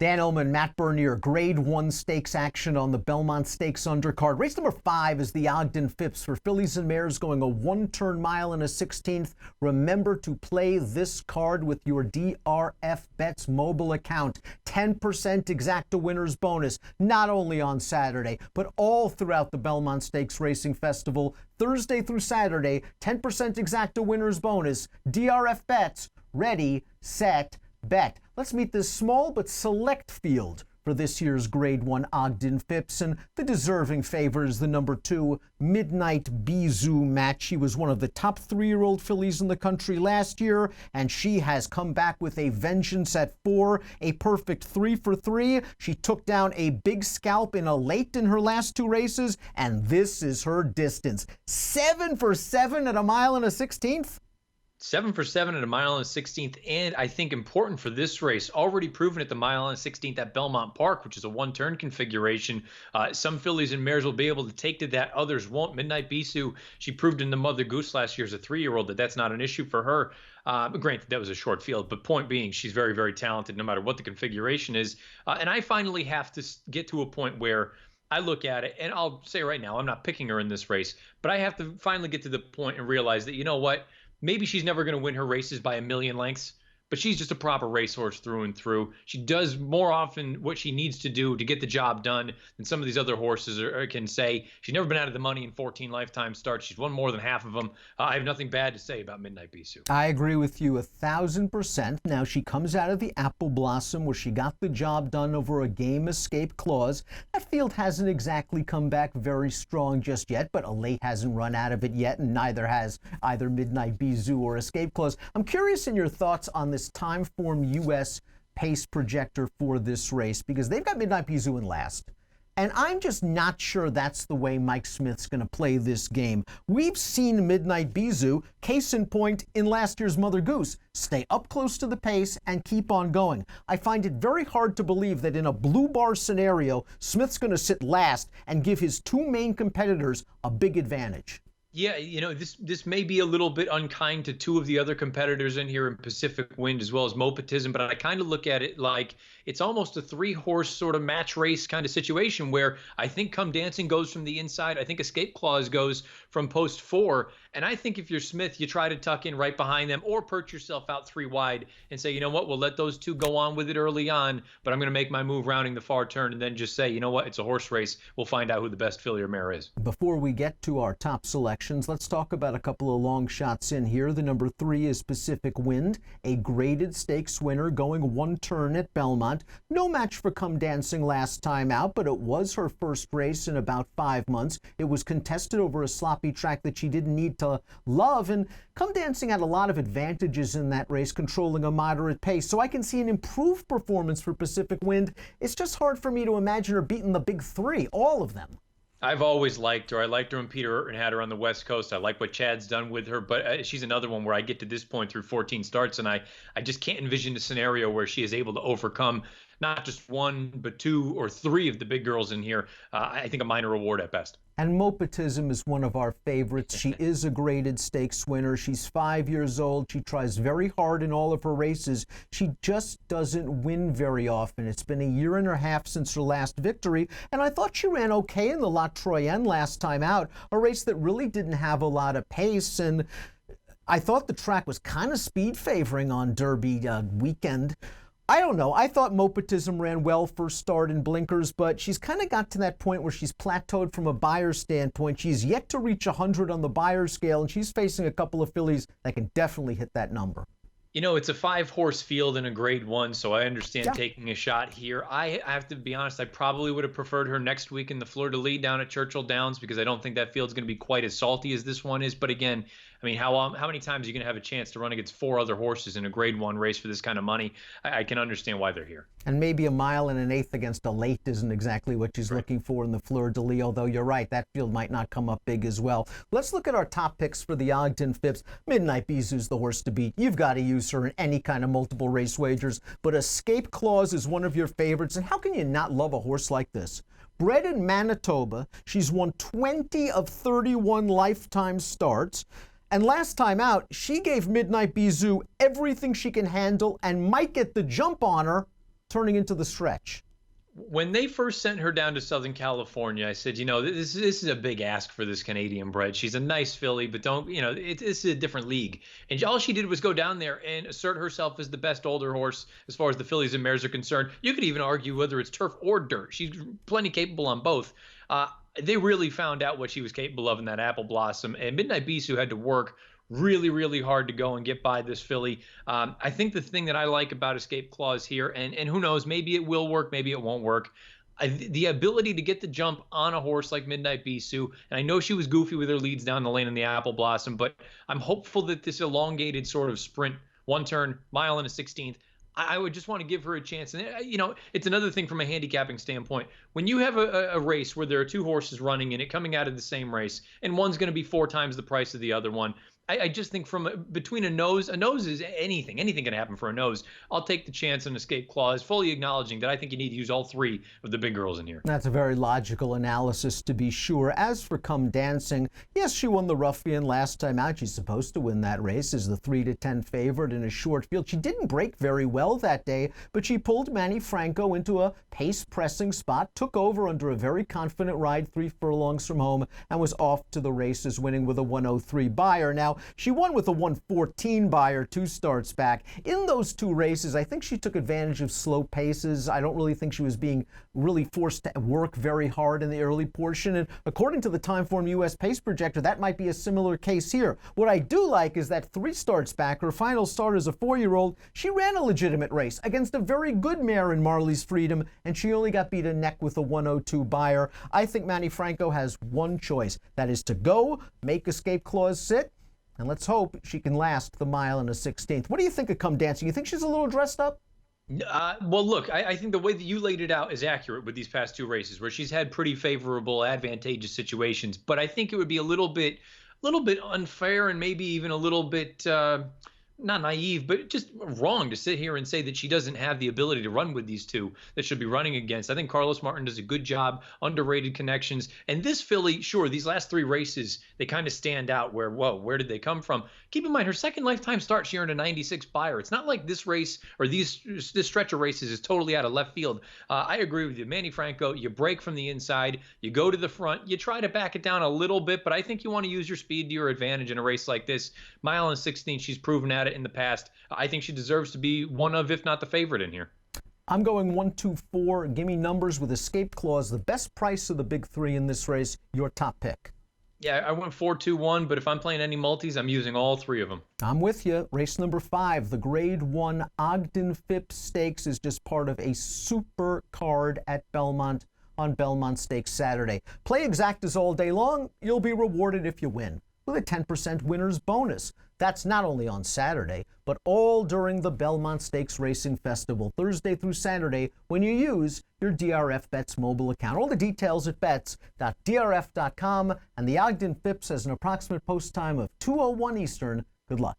Dan Illman, Matt Bernier, Grade 1 stakes action on the Belmont Stakes undercard. Race number 5 is the Ogden Phipps for fillies and mares going a 1-turn mile and a 16th. Remember to play this card with your DRF Bets mobile account. 10% exacta winners bonus, not only on Saturday, but all throughout the Belmont Stakes Racing Festival. Thursday through Saturday, 10% exacta winners bonus. DRF Bets, ready, set, bet. Let's meet this small but select field for this year's Grade 1 Ogden Phipps, and the deserving favor is the number 2 Midnight Bisou match. She was one of the top 3-year-old fillies in the country last year, and she has come back with a vengeance at 4, a perfect 3 for 3. She took down a big scalp in a late in her last 2 races, and this is her distance. 7 for 7 at a mile and a 16th. 7 for 7 at a mile and a 16th, and I think important for this race, already proven at the mile and a 16th at Belmont Park, which is a 1-turn configuration. Some fillies and mares will be able to take to that, others won't. Midnight Bisou, she proved in the Mother Goose last year as a 3-year-old that that's not an issue for her. Granted, that was a short field, but point being, she's very, very talented no matter what the configuration is. And I finally have to get to a point where I look at it, and I'll say right now, I'm not picking her in this race, but I have to finally get to the point and realize that, you know what? Maybe she's never going to win her races by a million lengths, but she's just a proper racehorse through and through. She does more often what she needs to do to get the job done than some of these other horses can say. She's never been out of the money in 14 lifetime starts. She's won more than half of them. I have nothing bad to say about Midnight Bisou. I agree with you 1,000%. Now, she comes out of the Apple Blossom where she got the job done over a game escape clause. That field hasn't exactly come back very strong just yet, but a late hasn't run out of it yet, and neither has either Midnight Bisou or escape clause. I'm curious in your thoughts on this Timeform US pace projector for this race, because they've got Midnight Bisou in last. And I'm just not sure that's the way Mike Smith's going to play this game. We've seen Midnight Bisou, case in point, in last year's Mother Goose, stay up close to the pace and keep on going. I find it very hard to believe that in a blue bar scenario, Smith's going to sit last and give his 2 main competitors a big advantage. Yeah, you know, this may be a little bit unkind to 2 of the other competitors in here in Pacific Wind as well as Mopatism, but I kind of look at it like it's almost a 3-horse sort of match race kind of situation where I think Come Dancing goes from the inside. I think Escape Clause goes from post 4. And I think if you're Smith, you try to tuck in right behind them or perch yourself out 3 wide and say, you know what, we'll let those 2 go on with it early on, but I'm going to make my move rounding the far turn and then just say, you know what, it's a horse race. We'll find out who the best filly or mare is. Before we get to our top selections, let's talk about a couple of long shots in here. The number 3 is Pacific Wind, a graded stakes winner going 1 turn at Belmont. No match for Come Dancing last time out, but it was her first race in about 5 months. It was contested over a sloppy track that she didn't need to love, and Come Dancing had a lot of advantages in that race, controlling a moderate pace, so I can see an improved performance for Pacific Wind. It's just hard for me to imagine her beating the big 3, all of them. I've always liked her. I liked her when Peter Urton had her on the West Coast. I like what Chad's done with her, but she's another one where I get to this point through 14 starts, and I just can't envision a scenario where she is able to overcome not just 1, but 2 or 3 of the big girls in here. I think a minor reward at best. And Mopatism is one of our favorites. She is a graded stakes winner. She's 5 years old. She tries very hard in all of her races. She just doesn't win very often. It's been a 1.5 years since her last victory, and I thought she ran okay in the La Troyenne last time out, a race that really didn't have a lot of pace, and I thought the track was kind of speed favoring on Derby weekend. I don't know. I thought Mopatism ran well first start in blinkers, but she's kind of got to that point where she's plateaued from a buyer standpoint. She's yet to reach 100 on the buyer scale, and she's facing a couple of fillies that can definitely hit that number. You know, it's a 5-horse field in a Grade 1, so I understand taking a shot here. I have to be honest, I probably would have preferred her next week in the Fleur de Lis down at Churchill Downs, because I don't think that field's going to be quite as salty as this one is. But again, I mean, how many times are you going to have a chance to run against 4 other horses in a Grade 1 race for this kind of money? I can understand why they're here. And maybe a mile and an 1/8 against a late isn't exactly what she's looking for in the Fleur de Lis, although you're right, that field might not come up big as well. Let's look at our top picks for the Ogden Phipps. Midnight Bisou's the horse to beat. You've got to use her in any kind of multiple race wagers, but Escape Clause is one of your favorites, and how can you not love a horse like this? Bred in Manitoba, she's won 20 of 31 lifetime starts. And last time out, she gave Midnight Bisou everything she can handle and might get the jump on her turning into the stretch? When they first sent her down to Southern California, I said, this is a big ask for this Canadian bred. She's a nice filly, but don't, this is a different league. And all she did was go down there and assert herself as the best older horse as far as the fillies and mares are concerned. You could even argue whether it's turf or dirt. She's plenty capable on both. They really found out what she was capable of in that Apple Blossom. And Midnight Bisou had to work really, really hard to go and get by this filly. I think the thing that I like about Escape Clause here, and who knows, maybe it will work, maybe it won't work. The ability to get the jump on a horse like Midnight Bisou, and I know she was goofy with her leads down the lane in the Apple Blossom, but I'm hopeful that this elongated sort of sprint, 1 turn, mile and a 16th, I would just want to give her a chance. And, it's another thing from a handicapping standpoint. When you have a race where there are 2 horses running in it coming out of the same race, and one's going to be 4 times the price of the other one, I just think between a nose is anything can happen for a nose. I'll take the chance on Escape Clause, fully acknowledging that I think you need to use all 3 of the big girls in here. That's a very logical analysis, to be sure. As for Come Dancing, yes, she won the Ruffian last time out. She's supposed to win that race as the 3-10 favorite in a short field. She didn't break very well that day, but she pulled Manny Franco into a pace-pressing spot, took over under a very confident ride 3 furlongs from home, and was off to the races, winning with a 103 buyer. Now, she won with a 114 buyer 2 starts back. In those 2 races, I think she took advantage of slow paces. I don't really think she was being really forced to work very hard in the early portion. And according to the Timeform US pace projector, that might be a similar case here. What I do like is that 3 starts back, her final start as a 4-year-old, she ran a legitimate race against a very good mare in Marley's Freedom, and she only got beat a neck with a 102 buyer. I think Manny Franco has one choice. That is to go, make Escape Clause sit, and let's hope she can last the mile and a 16th. What do you think of Come Dancing? You think she's a little dressed up? Well, look, I think the way that you laid it out is accurate with these past 2 races where she's had pretty favorable, advantageous situations. But I think it would be a little bit unfair and maybe even a little bit not naive, but just wrong to sit here and say that she doesn't have the ability to run with these 2 that should be running against. I think Carlos Martin does a good job, underrated connections. And this filly, sure, these last 3 races, they kind of stand out where, whoa, where did they come from? Keep in mind, her second lifetime start, she earned a 96 buyer. It's not like this race or this stretch of races is totally out of left field. I agree with you. Manny Franco, you break from the inside, you go to the front, you try to back it down a little bit, but I think you want to use your speed to your advantage in a race like this. Mile and 16, she's proven at it in the past. I think she deserves to be one of, if not the favorite in here. I'm going 1-2-4. Give me numbers with Escape Clause. The best price of the big 3 in this race. Your top pick. Yeah, I went 4-2-1, but if I'm playing any multis, I'm using all 3 of them. I'm with you. Race number 5, the Grade 1 Ogden Phipps Stakes, is just part of a super card at Belmont on Belmont Stakes Saturday. Play exactas all day long. You'll be rewarded if you win with a 10% winner's bonus. That's not only on Saturday, but all during the Belmont Stakes Racing Festival, Thursday through Saturday, when you use your DRF Bets mobile account. All the details at bets.drf.com, and the Ogden Phipps has an approximate post time of 2:01 Eastern. Good luck.